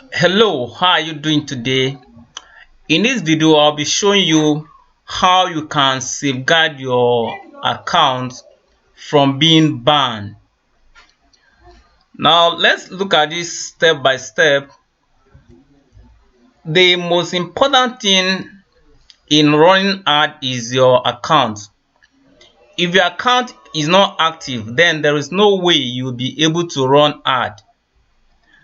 Hello, how are you doing today? In this video, I'll be showing you how you can safeguard your account from being banned. Now, let's look at this step by step. The most important thing in running ad is your account. If your account is not active, then there is no way you'll be able to run ad.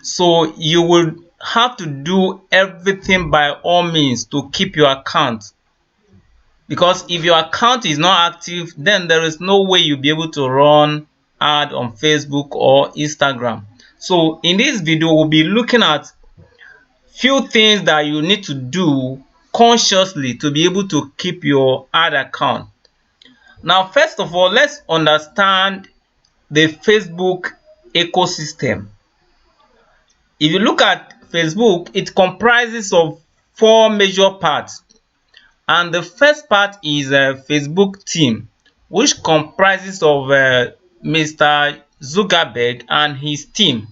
So you will have to do everything by all means to keep your account, because if your account is not active, then there is no way you'll be able to run ad on Facebook or Instagram. So in this video, we'll be looking at few things that you need to do consciously to be able to keep your ad account. Now, first of all, let's understand the Facebook ecosystem. If you look at Facebook, it comprises of four major parts. And the first part is Facebook team, which comprises of Mr. Zuckerberg and his team.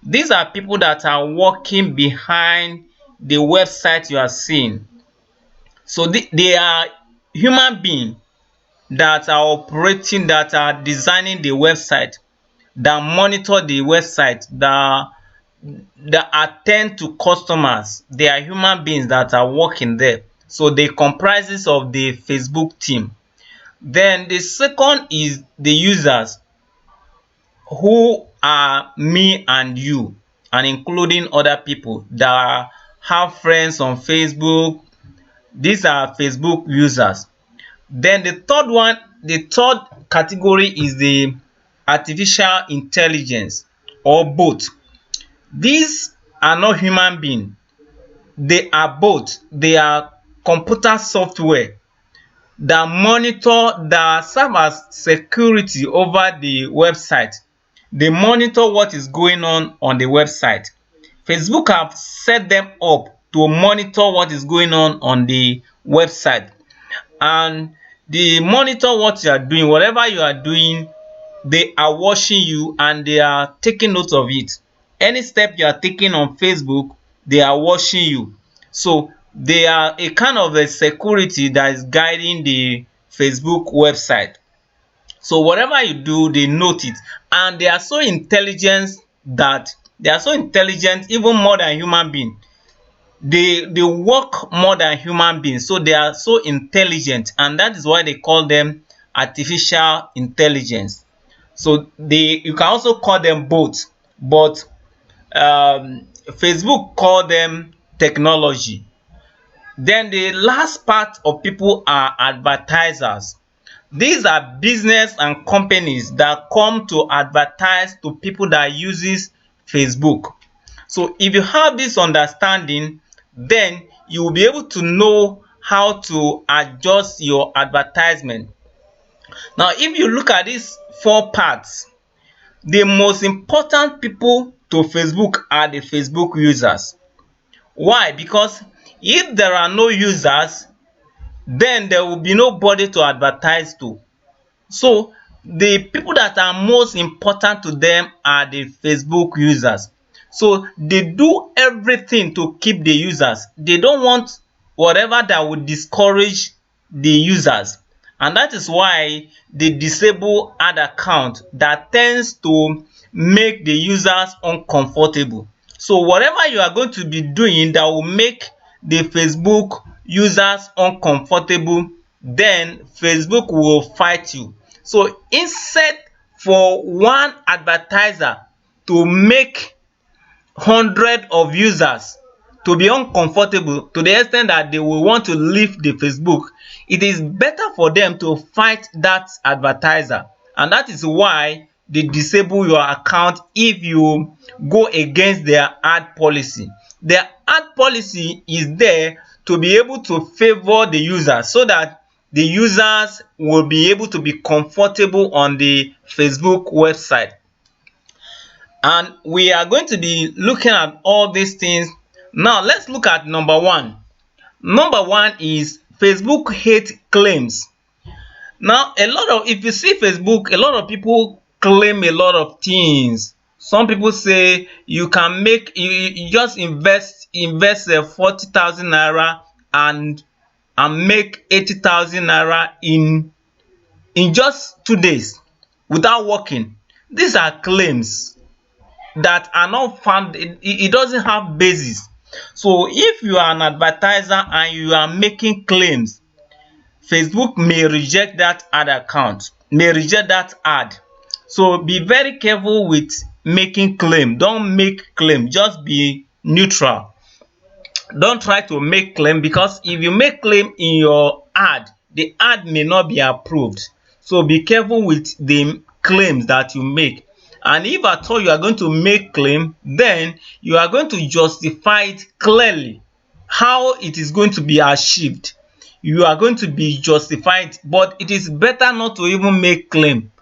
These are people that are working behind the website you are seeing. So they are human beings that are operating, that are designing the website, that monitor the website, that attend to customers. They are human beings that are working there. So they comprises of the Facebook team. Then the second is the users, who are me and you, and including other people that have friends on Facebook. These are Facebook users. Then the third category is the artificial intelligence or bot. These are not human beings. They are both. They are computer software that monitor, that serve as security over the website. They monitor what is going on the website. Facebook have set them up to monitor what is going on the website, and they monitor what you are doing. Whatever you are doing, they are watching you and they are taking note of it. Any step you are taking on Facebook, they are watching you. So they are a kind of a security that is guiding the Facebook website. So whatever you do, they note it, and they are so intelligent, that they are so intelligent, even more than human being. They work more than human beings, so they are so intelligent, and that is why they call them artificial intelligence. So you can also call them both, but Facebook call them technology. Then the last part of people are advertisers. These are business and companies that come to advertise to people that uses Facebook. So if you have this understanding, then you will be able to know how to adjust your advertisement. Now, if you look at these four parts, the most important people to Facebook are the Facebook users. Why? Because if there are no users, then there will be nobody to advertise to. So the people that are most important to them are the Facebook users. So they do everything to keep the users. They don't want whatever that would discourage the users, and that is why they disable ad account that tends to make the users uncomfortable. So whatever you are going to be doing that will make the Facebook users uncomfortable, then Facebook will fight you. So instead for one advertiser to make hundred of users to be uncomfortable to the extent that they will want to leave the Facebook, it is better for them to fight that advertiser, and that is why they disable your account if you go against their ad policy. Their ad policy is there to be able to favor the user, so that the users will be able to be comfortable on the Facebook website. And we are going to be looking at all these things. Now let's look at number one. Number one is Facebook hate claims. Now, if you see Facebook, a lot of people claim a lot of things. Some people say you can make you just invest 40,000 naira and make 80,000 naira in just 2 days without working. These are claims that are not found. It doesn't have basis. So if you are an advertiser and you are making claims, Facebook may reject that ad account, may reject that ad. So be very careful with making claim. Don't make claim, just be neutral. Don't try to make claim, because if you make claim in your ad, the ad may not be approved. So be careful with the claims that you make. And if at all you are going to make claim, then you are going to justify it clearly how it is going to be achieved. You are going to be justified, but it is better not to even make claim.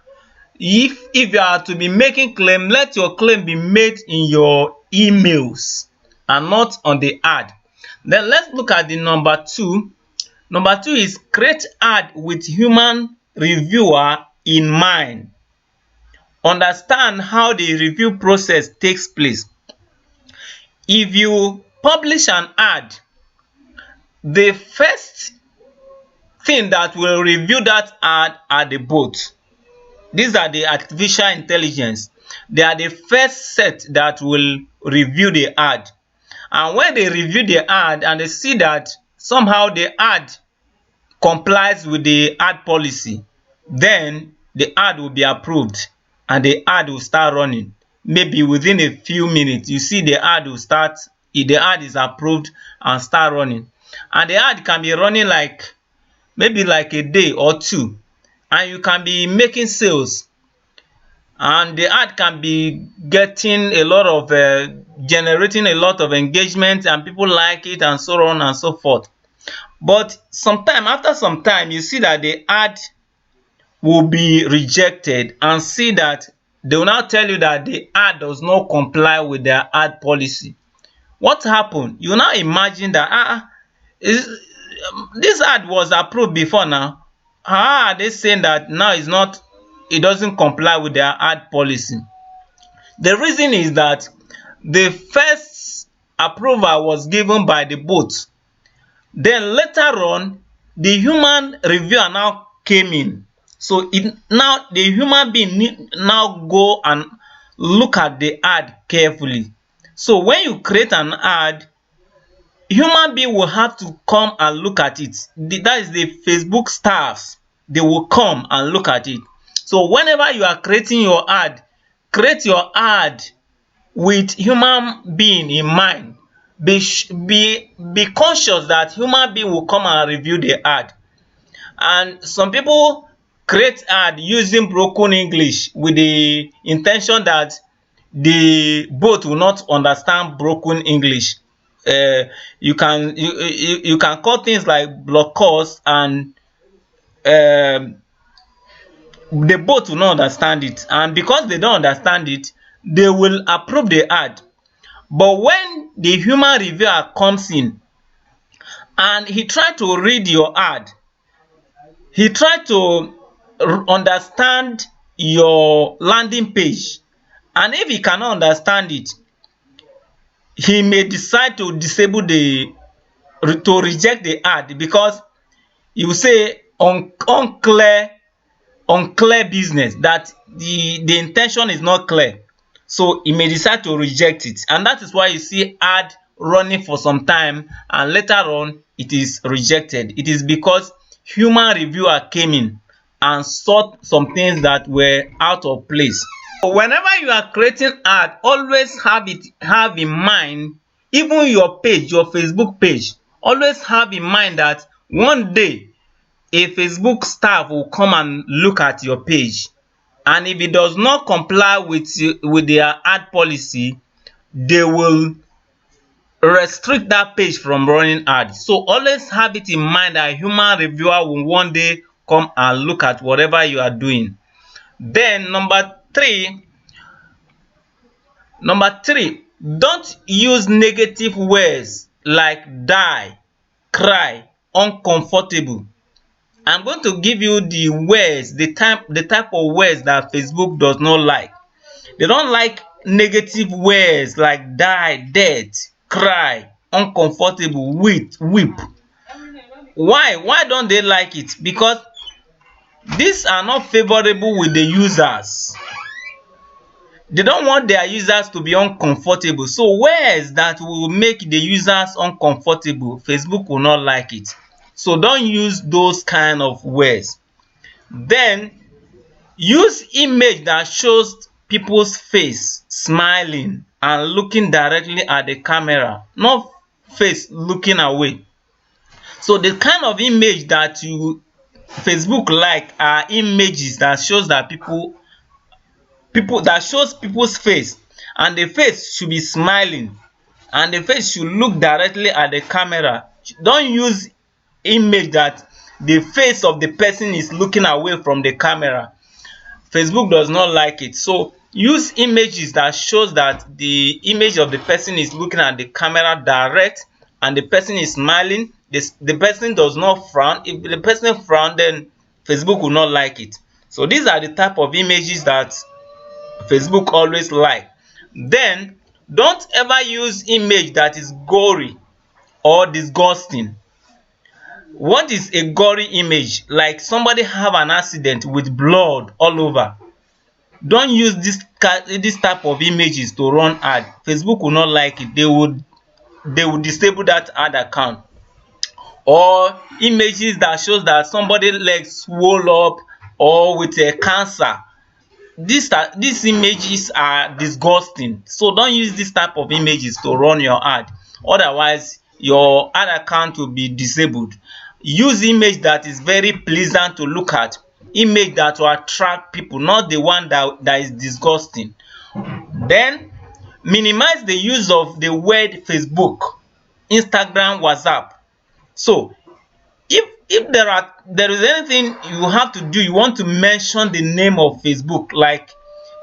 If you are to be making claim, let your claim be made in your emails and not on the ad. Then let's look at the number two. Number two is create ad with human reviewer in mind. Understand how the review process takes place. If you publish an ad, the first thing that will review that ad are the bots. These are the artificial intelligence. They are the first set that will review the ad. And when they review the ad and they see that somehow the ad complies with the ad policy, then the ad will be approved and the ad will start running. Maybe within a few minutes, you see the ad will start, if the ad is approved, and start running. And the ad can be running like maybe like a day or two, and you can be making sales, and the ad can be getting a lot of generating a lot of engagement, and people like it, and so on and so forth. But after some time, you see that the ad will be rejected, and see that they will now tell you that the ad does not comply with their ad policy. What happened? You now imagine that this ad was approved before now. How are they saying that now it doesn't comply with their ad policy? The reason is that the first approval was given by the bot. Then later on, the human reviewer now came in. So now the human being need now go and look at the ad carefully. So when you create an ad, human being will have to come and look at it. That is the Facebook staffs. They will come and look at it. So whenever you are creating your ad, create your ad with human being in mind. Be conscious that human being will come and review the ad. And some people create ad using broken English with the intention that the bot will not understand broken English. You can call things like blockers, and the bot will not understand it, and because they don't understand it, they will approve the ad. But when the human reviewer comes in and he try to read your ad, he try to understand your landing page, and if he cannot understand it, he may decide to disable to reject the ad, because you say unclear business, that the intention is not clear. So he may decide to reject it, and that is why you see ad running for some time and later on it is rejected. It is because human reviewer came in and saw some things that were out of place. So whenever you are creating ad, always have in mind, even your page, your Facebook page, always have in mind that one day a Facebook staff will come and look at your page, and if it does not comply with their ad policy, they will restrict that page from running ads. So always have it in mind that a human reviewer will one day come and look at whatever you are doing. Then number three, don't use negative words like die, cry, uncomfortable. I'm going to give you the type of words that Facebook does not like. They don't like negative words like die, death, cry, uncomfortable, weep. Why don't they like it? Because these are not favorable with the users. They don't want their users to be uncomfortable. So words that will make the users uncomfortable, Facebook will not like it. So don't use those kind of words. Then use image that shows people's face smiling and looking directly at the camera, not face looking away. So the kind of image that Facebook like are images that shows that that shows people's face, and the face should be smiling, and the face should look directly at the camera. Don't use image that the face of the person is looking away from the camera. Facebook does not like it. So use images that shows that the image of the person is looking at the camera direct, and the person is smiling. The person does not frown. If the person frown, then Facebook will not like it. So these are the type of images that Facebook always like. Then don't ever use image that is gory or disgusting. What is a gory image? Like somebody have an accident with blood all over. Don't use this type of images to run ad. Facebook will not like it. They would disable that ad account. Or images that shows that somebody leg swole up or with a cancer. These images are disgusting. So don't use this type of images to run your ad. Otherwise your ad account will be disabled. Use image that is very pleasant to look at, image that will attract people, not the one that is disgusting. Then minimize the use of the word Facebook, Instagram, WhatsApp. So if there is anything you have to do, you want to mention the name of Facebook. Like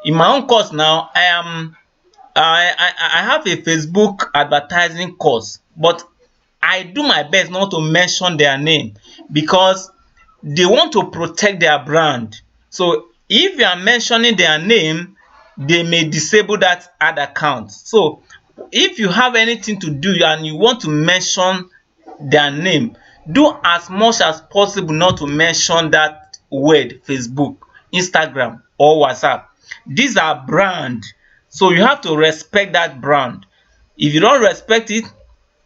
in my own course now, I have a Facebook advertising course, but I do my best not to mention their name because they want to protect their brand. So if you are mentioning their name, they may disable that ad account. So if you have anything to do and you want to mention their name, do as much as possible not to mention that word Facebook, Instagram or WhatsApp. These are brand, so you have to respect that brand. If you don't respect it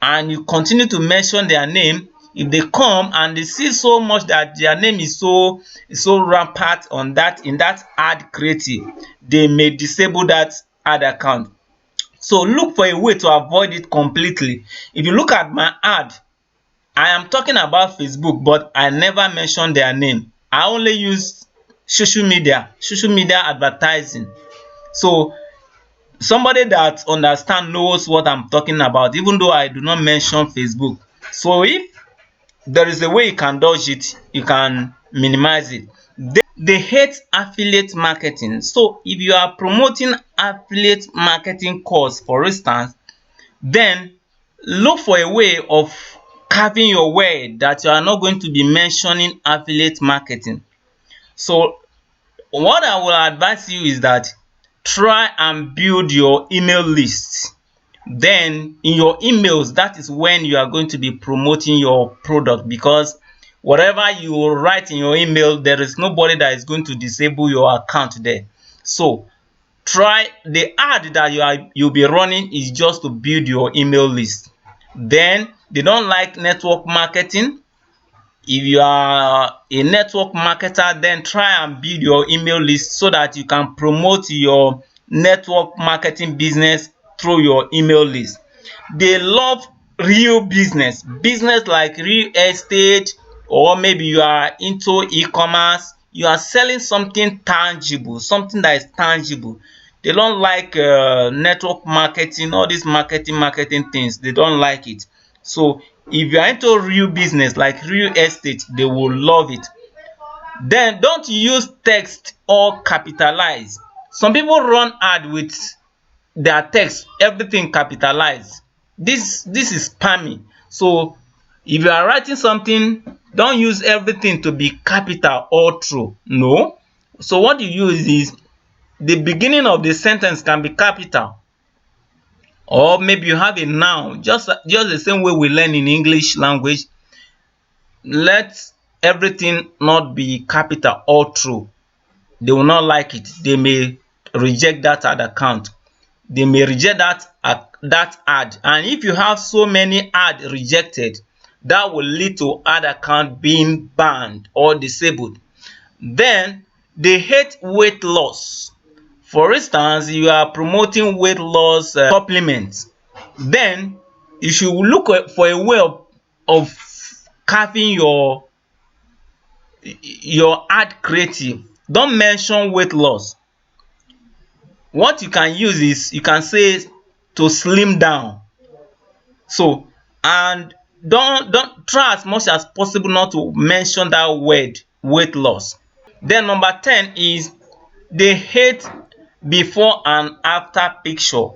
and you continue to mention their name, if they come and they see so much that their name is so rampant on that in that ad creative, they may disable that ad account. So look for a way to avoid it completely. If you look at my ad, I am talking about Facebook, but I never mention their name. I only use social media advertising. So somebody that understand knows what I'm talking about, even though I do not mention Facebook. So if there is a way you can dodge it, you can minimize it. They hate affiliate marketing. So if you are promoting affiliate marketing course, for instance, then look for a way of carving your word that you are not going to be mentioning affiliate marketing. So what I will advise you is that try and build your email list. Then in your emails, that is when you are going to be promoting your product, because whatever you write in your email, there is nobody that is going to disable your account there. So try the ad that you'll be running is just to build your email list. Then they don't like network marketing. If you are a network marketer, then try and build your email list so that you can promote your network marketing business through your email list. They love real business like real estate, or maybe you are into e-commerce, you are selling something tangible, something that is tangible. They don't like network marketing, all these marketing things, they don't like it. So if you are into real business like real estate, they will love it. Then don't use text or capitalize. Some people run ad with their text everything capitalized. This is spammy. So if you are writing something, don't use everything to be capital all through. No. So what you use is the beginning of the sentence can be capital, or maybe you have a noun, just the same way we learn in English language. Let everything not be capital all through. They will not like it. They may reject that ad account. They may reject that ad. And if you have so many ad rejected, that will lead to ad account being banned or disabled. Then they hate weight loss. For instance, you are promoting weight loss supplements. Then you should look for a way of carving your ad creative. Don't mention weight loss. What you can use is, you can say to slim down. So, and don't try as much as possible not to mention that word weight loss. Then number 10 is they hate before and after picture.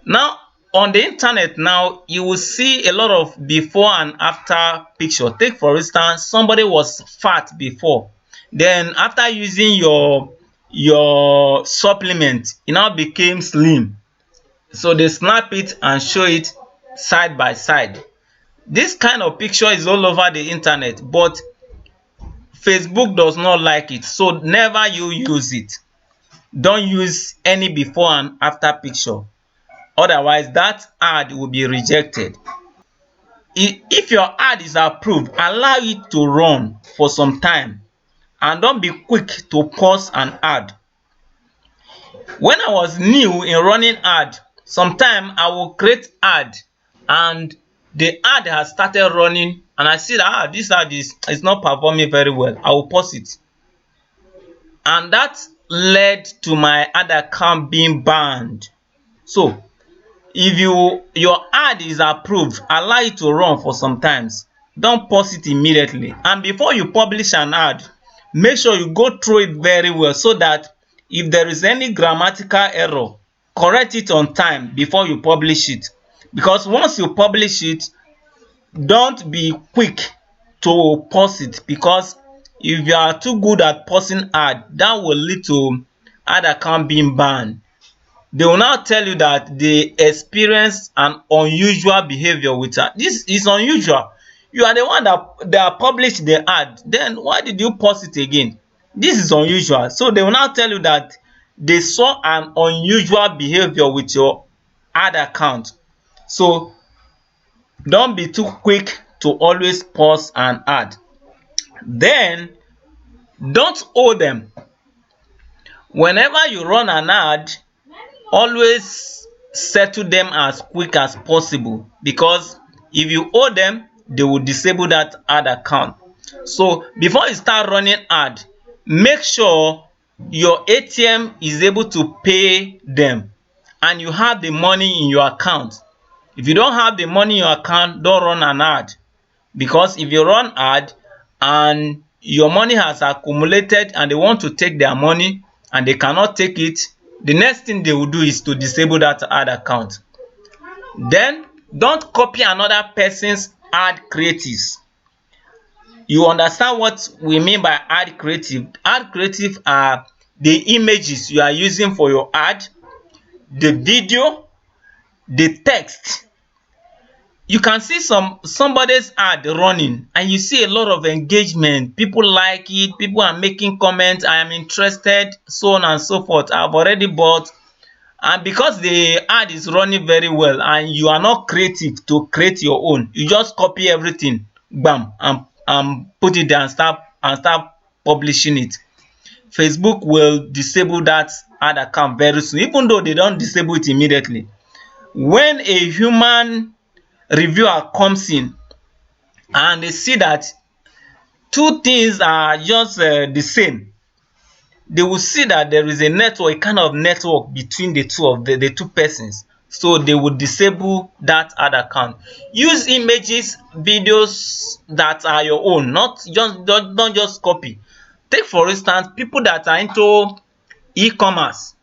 Now on the internet now, you will see a lot of before and after picture. Take for instance, somebody was fat before, then after using your supplement, e now became slim. So they snap it and show it side by side. This kind of picture is all over the internet, but Facebook does not like it, so never you use it. Don't use any before and after picture, otherwise that ad will be rejected. If your ad is approved, allow it to run for some time and don't be quick to pause an ad. When I was new in running ad, sometime I will create ad and the ad has started running and I see that this ad is not performing very well. I will pause it, and that led to my ad account being banned. So if your ad is approved, allow it to run for some times. Don't pause it immediately, and before you publish an ad, make sure you go through it very well, so that if there is any grammatical error, correct it on time before you publish it. Because once you publish it, don't be quick to pause it, because if you are too good at pausing ad, that will lead to ad account being banned. They will now tell you that they experienced an unusual behavior with her. This is unusual. You are the one that published the ad. Then why did you post it again? This is unusual. So they will now tell you that they saw an unusual behavior with your ad account. So don't be too quick to always pause an ad. Then don't owe them. Whenever you run an ad, always settle them as quick as possible, because if you owe them, they will disable that ad account. So before you start running ad, make sure your ATM is able to pay them and you have the money in your account. If you don't have the money in your account, don't run an ad, because if you run ad and your money has accumulated and they want to take their money and they cannot take it, the next thing they will do is to disable that ad account. Then don't copy another person's ad creatives. You understand what we mean by ad creative? Ad creative are the images you are using for your ad, the video, the text. You can see somebody's ad running and you see a lot of engagement. People like it, people are making comments, I am interested, so on and so forth. I've already bought. And because the ad is running very well and you are not creative to create your own, you just copy everything, bam, and put it there and start publishing it. Facebook will disable that ad account very soon, even though they don't disable it immediately. When a human reviewer comes in and they see that two things are just the same, they will see that there is a network, a kind of network between the two of the two persons. So they will disable that ad account. Use images, videos that are your own, not just don't just copy. Take for instance, people that are into e-commerce.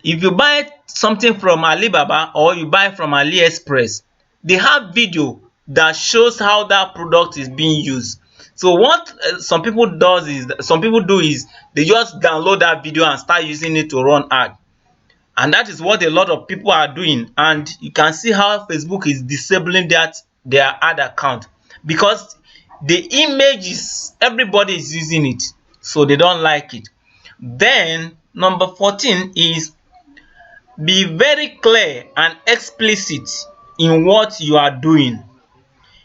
If you buy something from Alibaba or you buy from AliExpress, they have video that shows how that product is being used. So what some people do is they just download that video and start using it to run ad. And that is what a lot of people are doing, and you can see how Facebook is disabling their ad account, because the image is, everybody is using it, so they don't like it. Then number 14 is, be very clear and explicit in what you are doing.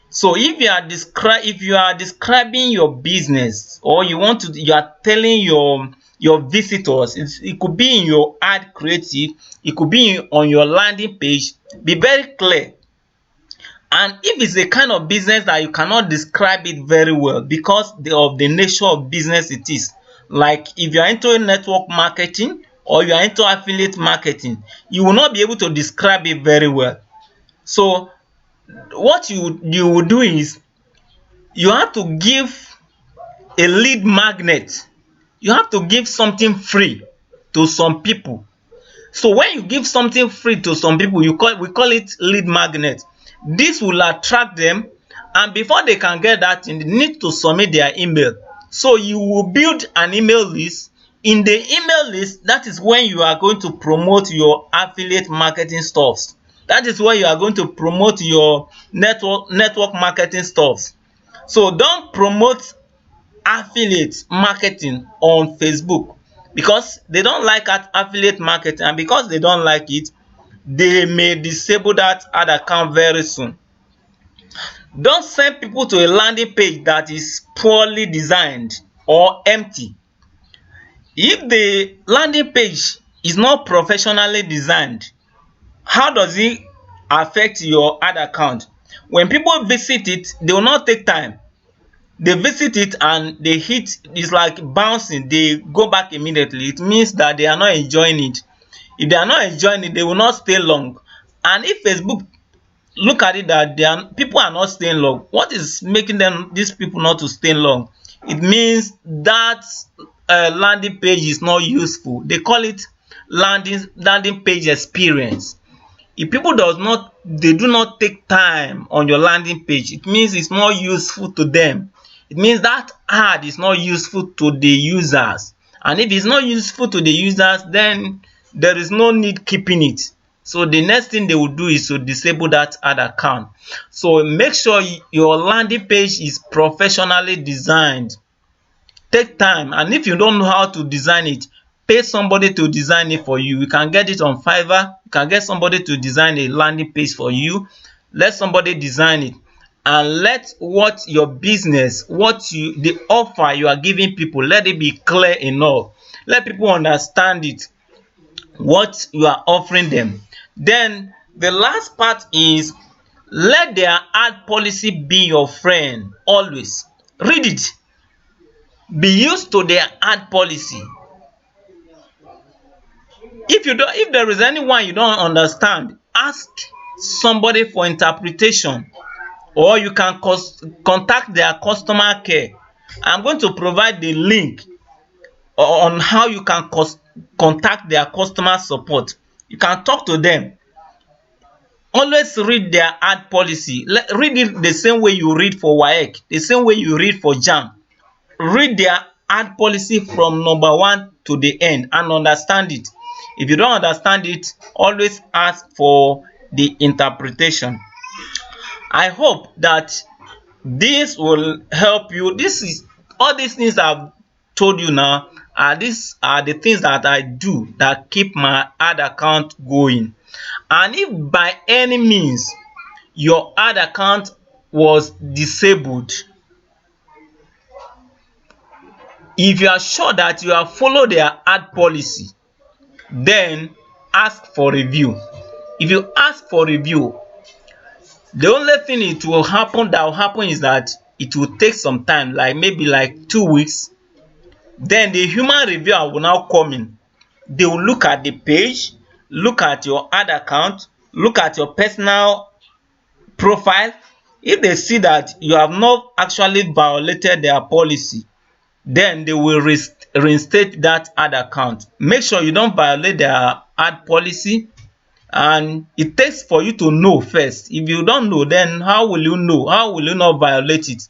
So if you are describing your business, or you are telling your visitors, it could be in your ad creative, it could be on your landing page. Be very clear. And if it's a kind of business that you cannot describe it very well because of the nature of business it is, like if you are into network marketing or you are into affiliate marketing, you will not be able to describe it very well. So what you will do is, you have to give a lead magnet. You have to give something free to some people. So when you give something free to some people, we call it lead magnet. This will attract them, and before they can get that thing, they need to submit their email. So you will build an email list. In the email list, that is when you are going to promote your affiliate marketing stuffs. That is where you are going to promote your network marketing stuffs. So don't promote affiliate marketing on Facebook, because they don't like affiliate marketing, and because they don't like it, they may disable that ad account very soon. Don't send people to a landing page that is poorly designed or empty. If the landing page is not professionally designed, how does it affect your ad account? When people visit it, they will not take time. They visit it and they hit, it's like bouncing, they go back immediately. It means that they are not enjoying it. If they are not enjoying it, they will not stay long. And if Facebook look at it that people are not staying long, what is making these people not to stay long? It means that landing page is not useful. They call it landing page experience. If people do not take time on your landing page, it means it's not useful to them. It means that ad is not useful to the users. And if it's not useful to the users, then there is no need keeping it. So the next thing they will do is to disable that ad account. So make sure your landing page is professionally designed. Take time, and if you don't know how to design it, pay somebody to design it for you. You can get it on Fiverr. You can get somebody to design a landing page for you. Let somebody design it, and let what your business, the offer you are giving people, let it be clear enough. Let people understand it, what you are offering them. Then the last part is, let their ad policy be your friend always. Read it. Be used to their ad policy. If there is anyone you don't understand, ask somebody for interpretation, or you can contact their customer care. I'm going to provide the link on how you can contact their customer support. You can talk to them. Always read their ad policy. Read it the same way you read for WAEC, the same way you read for JAMB. Read their ad policy from number 1 to the end and understand it. If you don't understand it, always ask for the interpretation. I hope that this will help you. All these things I've told you now, these are the things that I do that keep my ad account going. And if by any means your ad account was disabled, if you are sure that you have followed their ad policy, then ask for review. If you ask for review, the only thing that will happen is that it will take some time, like maybe like 2 weeks. Then the human reviewer will now come in. They will look at the page, look at your ad account, look at your personal profile. If they see that you have not actually violated their policy, then they will reinstate that ad account. Make sure you don't violate their ad policy, and it takes for you to know first. If you don't know, then how will you know? How will you not violate it?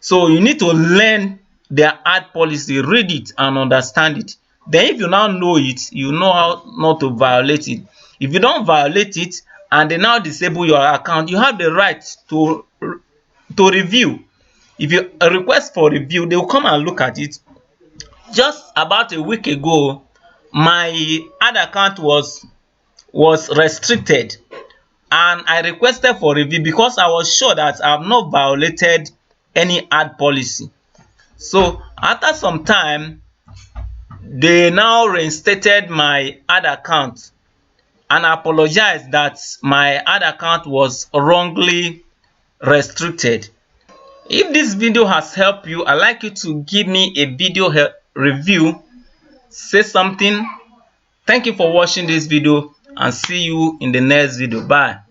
So you need to learn their ad policy, read it and understand it. Then if you now know it, you know how not to violate it. If you don't violate it and they now disable your account, you have the right to review. If you request for review, they will come and look at it. Just about a week ago, my ad account was restricted and I requested for review because I was sure that I have not violated any ad policy. So after some time, they now reinstated my ad account and apologized that my ad account was wrongly restricted. If this video has helped you, I'd like you to give me a video review, say something. Thank you for watching this video and see you in the next video. Bye.